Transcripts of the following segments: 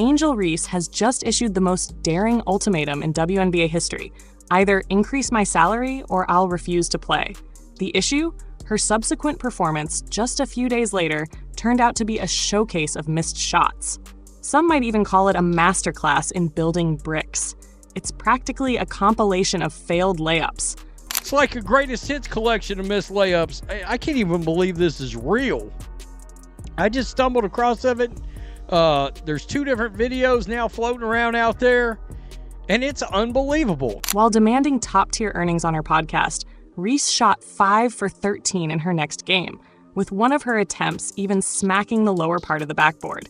Angel Reese has just issued the most daring ultimatum in WNBA history. Either increase my salary or I'll refuse to play. The issue? Her subsequent performance just a few days later turned out to be a showcase of missed shots. Some might even call it a masterclass in building bricks. It's practically a compilation of failed layups. It's like a greatest hits collection of missed layups. I can't even believe this is real. I just stumbled across of it. There's 2 different videos now floating around out there, and it's unbelievable. While demanding top-tier earnings on her podcast, Reese shot 5 for 13 in her next game, with one of her attempts even smacking the lower part of the backboard.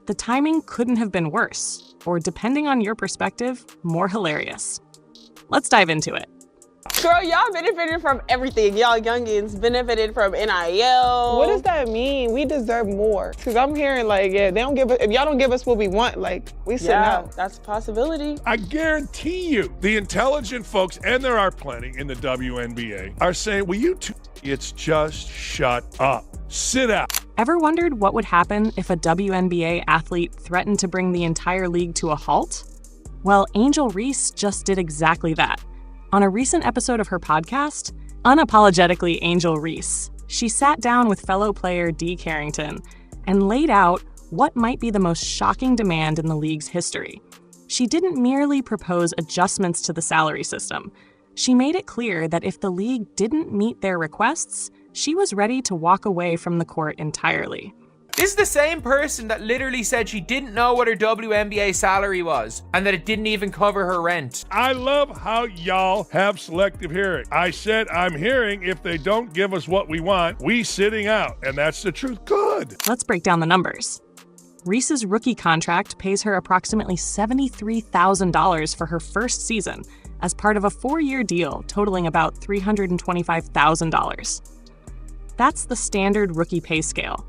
The timing couldn't have been worse, or depending on your perspective, more hilarious. Let's dive into it. Girl, y'all benefited from everything. Y'all youngins benefited from NIL. What does that mean? We deserve more. Because I'm hearing like, yeah, they don't give us, if y'all don't give us what we want, like, we sitting out. That's a possibility. I guarantee you, the intelligent folks, and there are plenty in the WNBA, are saying, will you two idiots just shut up? Sit out. Ever wondered what would happen if a WNBA athlete threatened to bring the entire league to a halt? Well, Angel Reese just did exactly that. On a recent episode of her podcast, Unapologetically Angel Reese, she sat down with fellow player Dee Carrington and laid out what might be the most shocking demand in the league's history. She didn't merely propose adjustments to the salary system. She made it clear that if the league didn't meet their requests, she was ready to walk away from the court entirely. This is the same person that literally said she didn't know what her WNBA salary was and that it didn't even cover her rent. I love how y'all have selective hearing. I said I'm hearing if they don't give us what we want, we sitting out. And that's the truth. Good. Let's break down the numbers. Reese's rookie contract pays her approximately $73,000 for her first season as part of a 4-year deal totaling about $325,000. That's the standard rookie pay scale.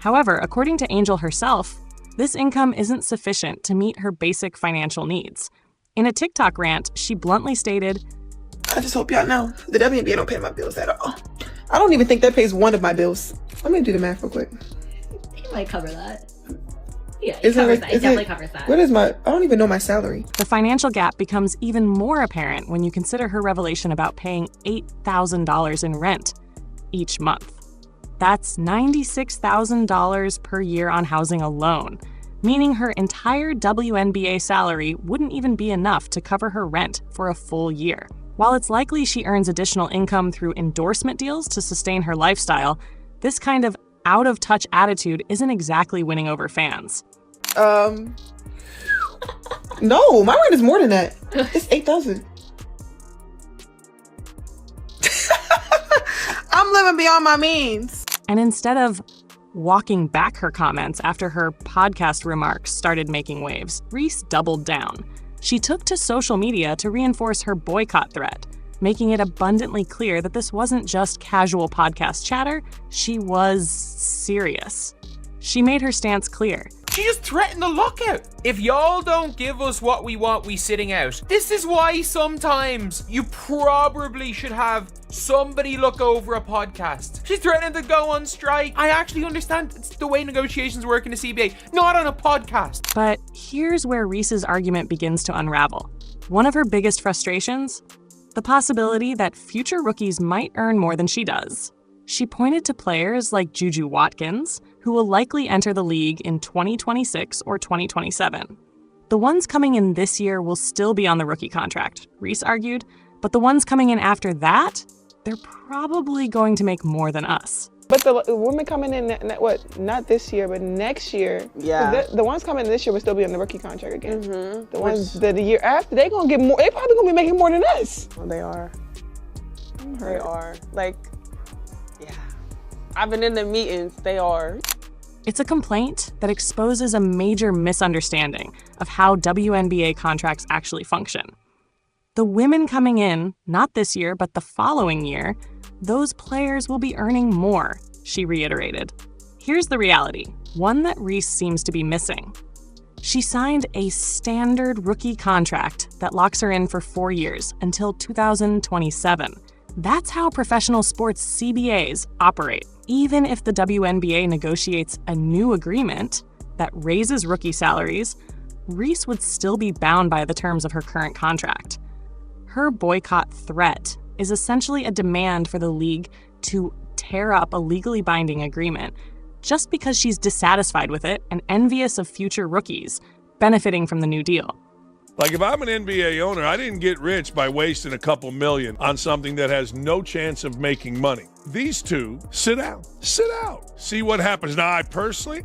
However, according to Angel herself, this income isn't sufficient to meet her basic financial needs. In a TikTok rant, she bluntly stated, I just hope y'all know the WNBA don't pay my bills at all. I don't even think that pays one of my bills. Let me do the math real quick. It might cover that. Yeah, it definitely covers that. What is I don't even know my salary. The financial gap becomes even more apparent when you consider her revelation about paying $8,000 in rent each month. That's $96,000 per year on housing alone, meaning her entire WNBA salary wouldn't even be enough to cover her rent for a full year. While it's likely she earns additional income through endorsement deals to sustain her lifestyle, this kind of out-of-touch attitude isn't exactly winning over fans. No, my rent is more than that. It's $8,000. I'm living beyond my means. And instead of walking back her comments after her podcast remarks started making waves, Reese doubled down. She took to social media to reinforce her boycott threat, making it abundantly clear that this wasn't just casual podcast chatter, she was serious. She made her stance clear. She just threatened the lockout. If y'all don't give us what we want, we sitting out. This is why sometimes you probably should have somebody look over a podcast. She's threatening to go on strike. I actually understand it's the way negotiations work in the CBA, not on a podcast. But here's where Reese's argument begins to unravel. One of her biggest frustrations? The possibility that future rookies might earn more than she does. She pointed to players like Juju Watkins, who will likely enter the league in 2026 or 2027. The ones coming in this year will still be on the rookie contract, Reese argued, but the ones coming in after that, they're probably going to make more than us. But the women coming in, not this year, but next year. Yeah. The ones coming in this year will still be on the rookie contract again. Mm-hmm. The ones the year after, they're going to get more. They probably going to be making more than us. Well, they are. They are. Like, yeah. I've been in the meetings. They are. It's a complaint that exposes a major misunderstanding of how WNBA contracts actually function. The women coming in, not this year, but the following year, those players will be earning more, she reiterated. Here's the reality, one that Reese seems to be missing. She signed a standard rookie contract that locks her in for 4 years until 2027. That's how professional sports CBAs operate. Even if the WNBA negotiates a new agreement, that raises rookie salaries, Reese would still be bound by the terms of her current contract. Her boycott threat is essentially a demand for the league to tear up a legally binding agreement just because she's dissatisfied with it and envious of future rookies benefiting from the new deal. Like, if I'm an NBA owner, I didn't get rich by wasting a couple million on something that has no chance of making money. These two, sit out, see what happens. Now,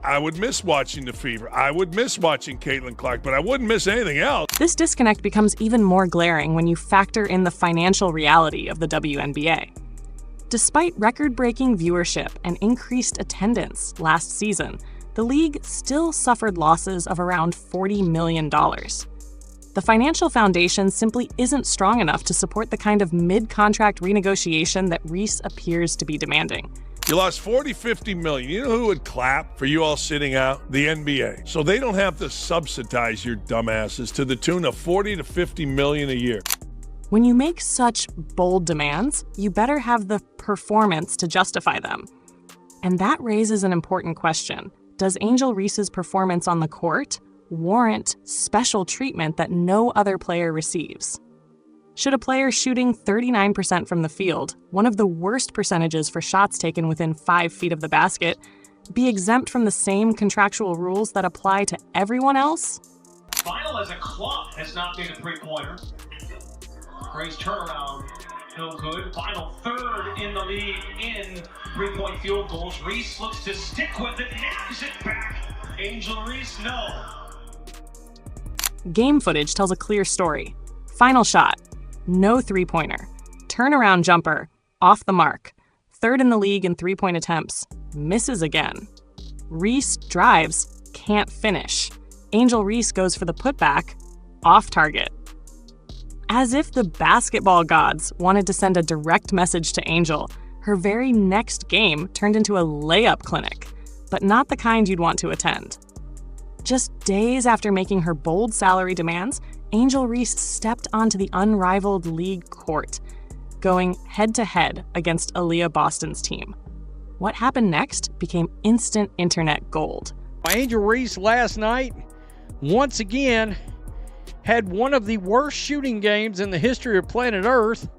I would miss watching the Fever. I would miss watching Caitlin Clark, but I wouldn't miss anything else. This disconnect becomes even more glaring when you factor in the financial reality of the WNBA. Despite record-breaking viewership and increased attendance last season, the league still suffered losses of around $40 million. The financial foundation simply isn't strong enough to support the kind of mid-contract renegotiation that Reese appears to be demanding. You lost 40, 50 million. You know who would clap for you all sitting out? The NBA. So they don't have to subsidize your dumbasses to the tune of 40 to 50 million a year. When you make such bold demands, you better have the performance to justify them. And that raises an important question. Does Angel Reese's performance on the court warrant special treatment that no other player receives? Should a player shooting 39% from the field, one of the worst percentages for shots taken within 5 feet of the basket, be exempt from the same contractual rules that apply to everyone else? Final as a club has not made a three-pointer. Gray's turnaround, no good. Final third in the league in three-point field goals. Reese looks to stick with it, nabs it back. Angel Reese, no. Game footage tells a clear story. Final shot, no three-pointer. Turnaround jumper, off the mark. Third in the league in three-point attempts, misses again. Reese drives, can't finish. Angel Reese goes for the putback, off target. As if the basketball gods wanted to send a direct message to Angel, her very next game turned into a layup clinic, but not the kind you'd want to attend. Just days after making her bold salary demands, Angel Reese stepped onto the unrivaled league court, going head-to-head against Aaliyah Boston's team. What happened next became instant internet gold. Angel Reese last night, once again, had one of the worst shooting games in the history of planet Earth.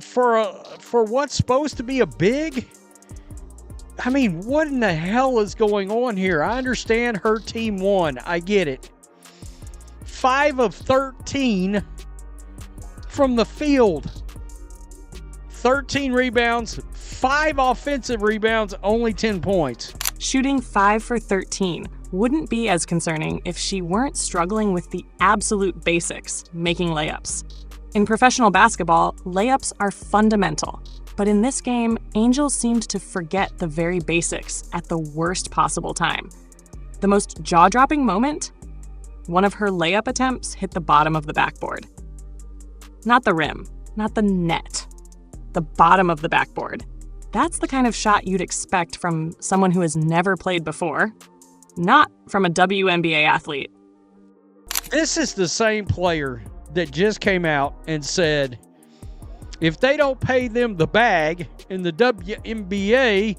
For what's supposed to be a big? I mean, what in the hell is going on here? I understand her team won. I get it. 5 of 13 from the field. 13 rebounds, 5 offensive rebounds, only 10 points. Shooting 5 for 13 wouldn't be as concerning if she weren't struggling with the absolute basics, making layups. In professional basketball, layups are fundamental. But in this game, Angel seemed to forget the very basics at the worst possible time. The most jaw-dropping moment? One of her layup attempts hit the bottom of the backboard. Not the rim, not the net. The bottom of the backboard. That's the kind of shot you'd expect from someone who has never played before, not from a WNBA athlete. This is the same player that just came out and said, if they don't pay them the bag in the WNBA,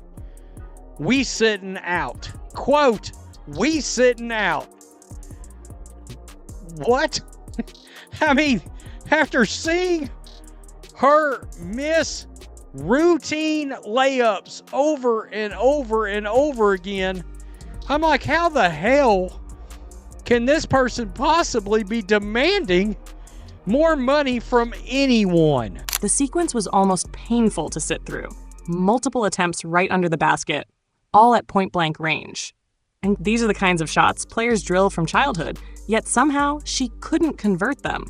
we sitting out. Quote, we sitting out. What? I mean, after seeing her miss routine layups over and over and over again, I'm like, how the hell can this person possibly be demanding more money from anyone? The sequence was almost painful to sit through. Multiple attempts right under the basket, all at point-blank range. And these are the kinds of shots players drill from childhood, yet somehow she couldn't convert them.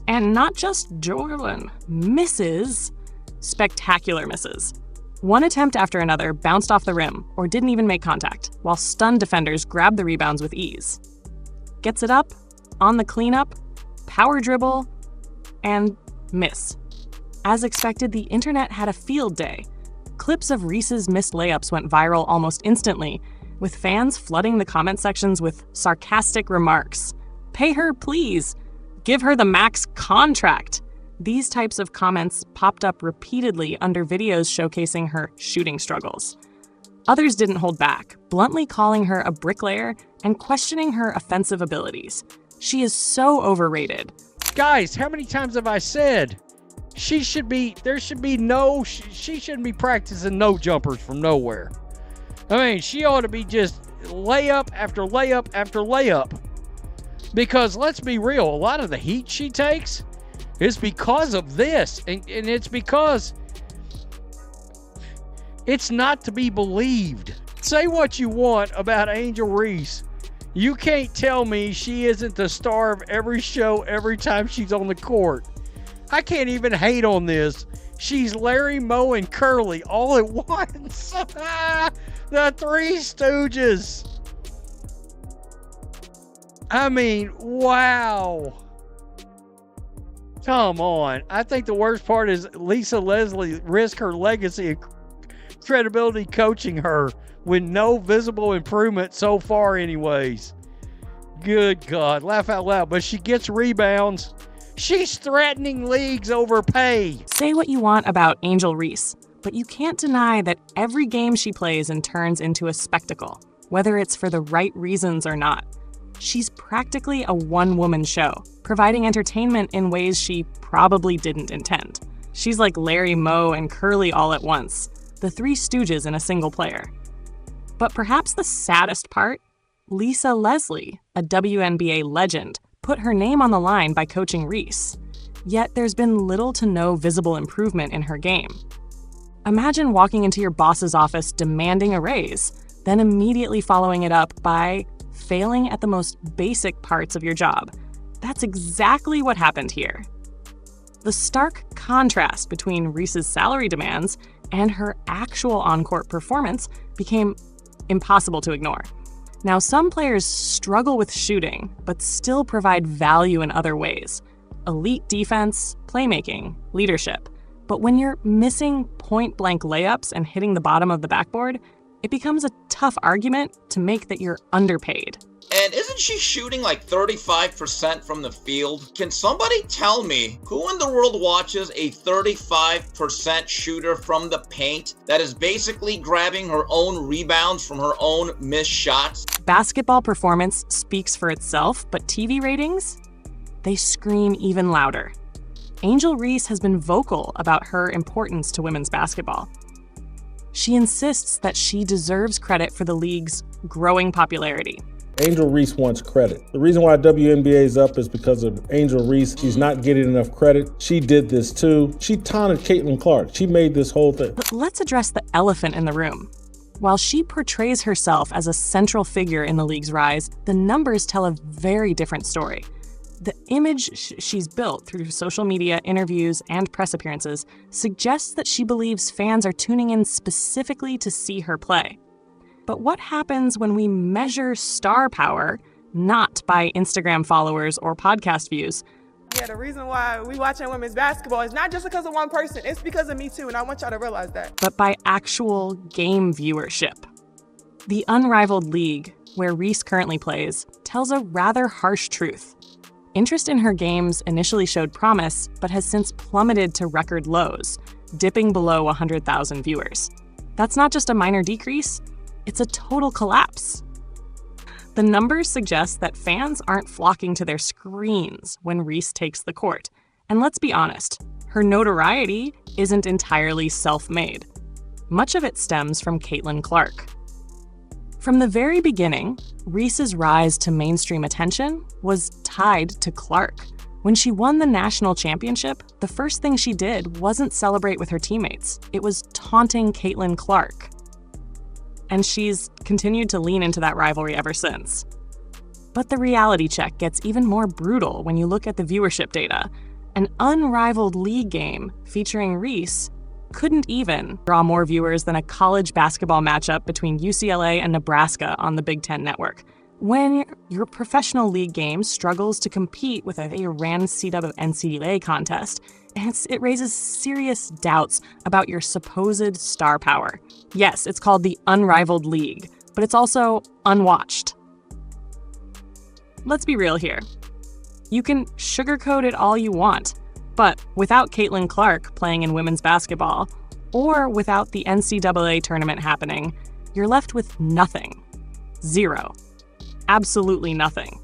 And not just Jordan, misses, spectacular misses. One attempt after another bounced off the rim or didn't even make contact, while stunned defenders grabbed the rebounds with ease. Gets it up, on the cleanup, power dribble, and miss. As expected, the internet had a field day. Clips of Reese's missed layups went viral almost instantly, with fans flooding the comment sections with sarcastic remarks. Pay her, please. Give her the max contract. These types of comments popped up repeatedly under videos showcasing her shooting struggles. Others didn't hold back, bluntly calling her a bricklayer and questioning her offensive abilities. She is so overrated. Guys, how many times have I said she shouldn't be practicing no jumpers from nowhere. I mean, she ought to be just layup after layup after layup. Because let's be real, a lot of the heat she takes is because of this. And it's because it's not to be believed. Say what you want about Angel Reese. You can't tell me she isn't the star of every show every time she's on the court. I can't even hate on this. She's Larry, Moe, and Curly all at once. The Three Stooges. I mean, wow. Come on. I think the worst part is Lisa Leslie risked her legacy and credibility coaching her with no visible improvement so far anyways. Good God. Laugh out loud. But she gets rebounds. She's threatening leagues over pay. Say what you want about Angel Reese, but you can't deny that every game she plays and turns into a spectacle, whether it's for the right reasons or not. She's practically a one-woman show, providing entertainment in ways she probably didn't intend. She's like Larry, Moe, and Curly all at once, the Three Stooges in a single player. But perhaps the saddest part? Lisa Leslie, a WNBA legend, put her name on the line by coaching Reese. Yet there's been little to no visible improvement in her game. Imagine walking into your boss's office demanding a raise, then immediately following it up by failing at the most basic parts of your job. That's exactly what happened here. The stark contrast between Reese's salary demands and her actual on-court performance became impossible to ignore. Now, some players struggle with shooting, but still provide value in other ways. Elite defense, playmaking, leadership. But when you're missing point-blank layups and hitting the bottom of the backboard, it becomes a tough argument to make that you're underpaid. And isn't she shooting like 35% from the field? Can somebody tell me who in the world watches a 35% shooter from the paint that is basically grabbing her own rebounds from her own missed shots? Basketball performance speaks for itself, but TV ratings? They scream even louder. Angel Reese has been vocal about her importance to women's basketball. She insists that she deserves credit for the league's growing popularity. Angel Reese wants credit. The reason why WNBA is up is because of Angel Reese. She's not getting enough credit. She did this too. She taunted Caitlin Clark. She made this whole thing. But let's address the elephant in the room. While she portrays herself as a central figure in the league's rise, the numbers tell a very different story. The image she's built through social media, interviews, and press appearances suggests that she believes fans are tuning in specifically to see her play. But what happens when we measure star power not by Instagram followers or podcast views? Yeah, the reason why we watching women's basketball is not just because of one person, it's because of me too, and I want y'all to realize that. But by actual game viewership. The unrivaled league, where Reese currently plays, tells a rather harsh truth. Interest in her games initially showed promise, but has since plummeted to record lows, dipping below 100,000 viewers. That's not just a minor decrease, it's a total collapse. The numbers suggest that fans aren't flocking to their screens when Reese takes the court. And let's be honest, her notoriety isn't entirely self-made. Much of it stems from Caitlin Clark. From the very beginning, Reese's rise to mainstream attention was tied to Clark. When she won the national championship, the first thing she did wasn't celebrate with her teammates. It was taunting Caitlin Clark. And she's continued to lean into that rivalry ever since. But the reality check gets even more brutal when you look at the viewership data. An unrivaled league game featuring Reese couldn't even draw more viewers than a college basketball matchup between UCLA and Nebraska on the Big Ten Network. When your professional league game struggles to compete with a random NCAA contest, it raises serious doubts about your supposed star power. Yes, it's called the Unrivaled League, but it's also unwatched. Let's be real here. You can sugarcoat it all you want, but without Caitlin Clark playing in women's basketball, or without the NCAA tournament happening, you're left with nothing. Zero. Absolutely nothing.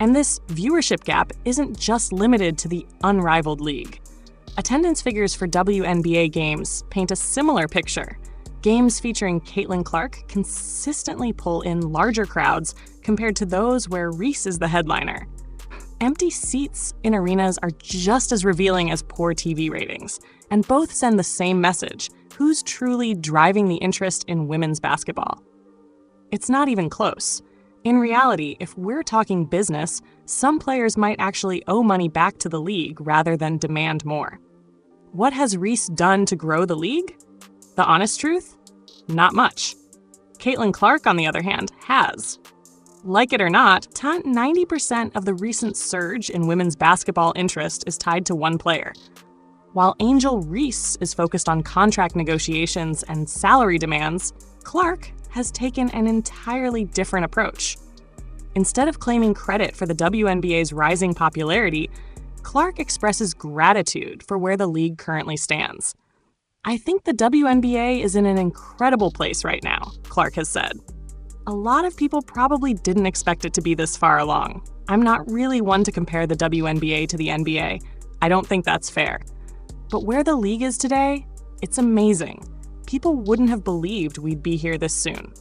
And this viewership gap isn't just limited to the unrivaled league. Attendance figures for WNBA games paint a similar picture. Games featuring Caitlin Clark consistently pull in larger crowds compared to those where Reese is the headliner. Empty seats in arenas are just as revealing as poor TV ratings, and both send the same message: who's truly driving the interest in women's basketball? It's not even close. In reality, if we're talking business, some players might actually owe money back to the league rather than demand more. What has Reese done to grow the league? The honest truth? Not much. Caitlin Clark, on the other hand, has. Like it or not, 90% of the recent surge in women's basketball interest is tied to one player. While Angel Reese is focused on contract negotiations and salary demands, Clark has taken an entirely different approach. Instead of claiming credit for the WNBA's rising popularity, Clark expresses gratitude for where the league currently stands. "I think the WNBA is in an incredible place right now," Clark has said. "A lot of people probably didn't expect it to be this far along. I'm not really one to compare the WNBA to the NBA. I don't think that's fair. But where the league is today, it's amazing. People wouldn't have believed we'd be here this soon."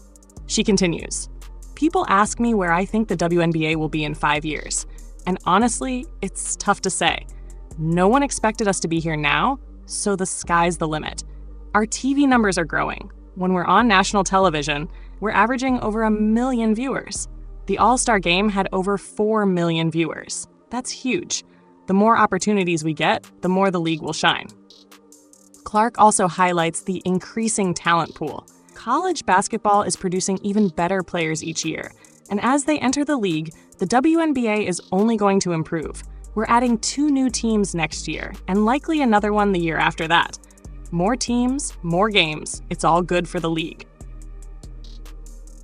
She continues, "People ask me where I think the WNBA will be in 5 years. And honestly, it's tough to say. No one expected us to be here now, so the sky's the limit. Our TV numbers are growing. When we're on national television, we're averaging over 1 million viewers. The All-Star Game had over 4 million viewers. That's huge. The more opportunities we get, the more the league will shine." Clark also highlights the increasing talent pool. College basketball is producing even better players each year, and as they enter the league, the WNBA is only going to improve. We're adding 2 new teams next year, and likely another one the year after that. More teams, more games, it's all good for the league.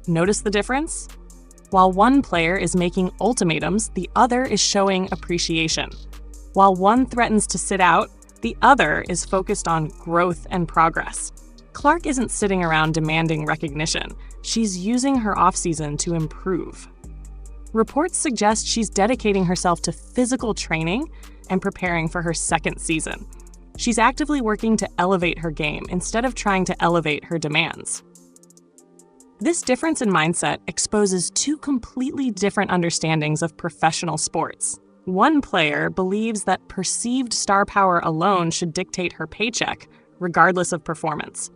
Notice the difference? While one player is making ultimatums, the other is showing appreciation. While one threatens to sit out, the other is focused on growth and progress. Clark isn't sitting around demanding recognition. She's using her offseason to improve. Reports suggest she's dedicating herself to physical training and preparing for her second season. She's actively working to elevate her game instead of trying to elevate her demands. This difference in mindset exposes 2 completely different understandings of professional sports. One player believes that perceived star power alone should dictate her paycheck, regardless of performance.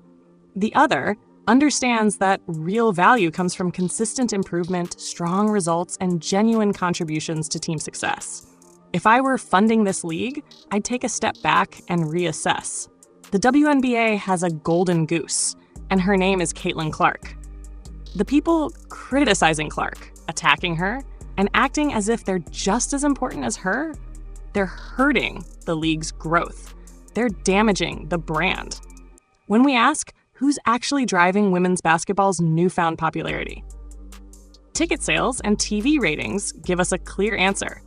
The other understands that real value comes from consistent improvement, strong results, and genuine contributions to team success. If I were funding this league, I'd take a step back and reassess. The WNBA has a golden goose, and her name is Caitlin Clark. The people criticizing Clark, attacking her, and acting as if they're just as important as her, they're hurting the league's growth. They're damaging the brand. When we ask, who's actually driving women's basketball's newfound popularity? Ticket sales and TV ratings give us a clear answer.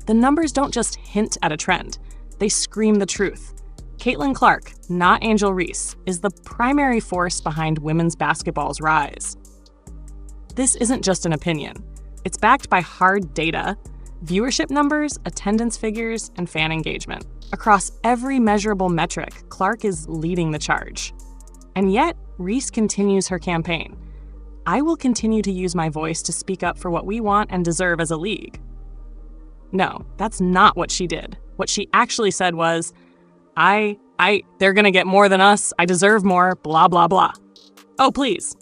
The numbers don't just hint at a trend, they scream the truth. Caitlin Clark, not Angel Reese, is the primary force behind women's basketball's rise. This isn't just an opinion. It's backed by hard data, viewership numbers, attendance figures, and fan engagement. Across every measurable metric, Clark is leading the charge. And yet, Reese continues her campaign. "I will continue to use my voice to speak up for what we want and deserve as a league." No, that's not what she did. What she actually said was, they're gonna get more than us, I deserve more, blah, blah, blah. Oh, please.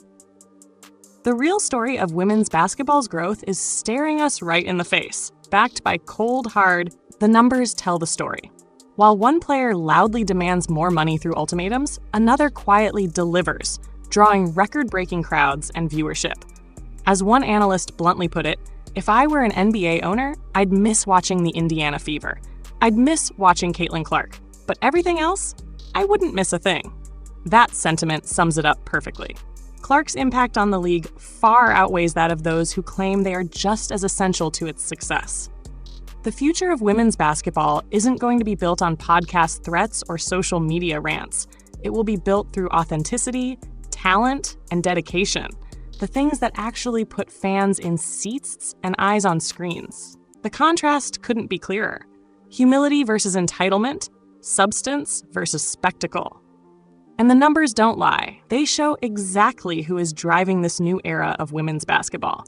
The real story of women's basketball's growth is staring us right in the face. Backed by cold, hard, the numbers tell the story. While one player loudly demands more money through ultimatums, another quietly delivers, drawing record-breaking crowds and viewership. As one analyst bluntly put it, "If I were an NBA owner, I'd miss watching the Indiana Fever. I'd miss watching Caitlin Clark. But everything else, I wouldn't miss a thing." That sentiment sums it up perfectly. Clark's impact on the league far outweighs that of those who claim they are just as essential to its success. The future of women's basketball isn't going to be built on podcast threats or social media rants. It will be built through authenticity, talent and dedication, the things that actually put fans in seats and eyes on screens. The contrast couldn't be clearer. Humility versus entitlement, substance versus spectacle. And the numbers don't lie. They show exactly who is driving this new era of women's basketball.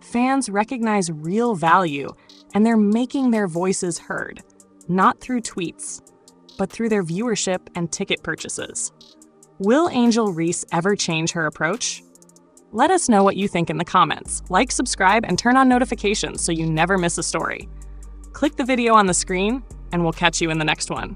Fans recognize real value, and they're making their voices heard, not through tweets, but through their viewership and ticket purchases. Will Angel Reese ever change her approach? Let us know what you think in the comments. Like, subscribe, and turn on notifications so you never miss a story. Click the video on the screen, and we'll catch you in the next one.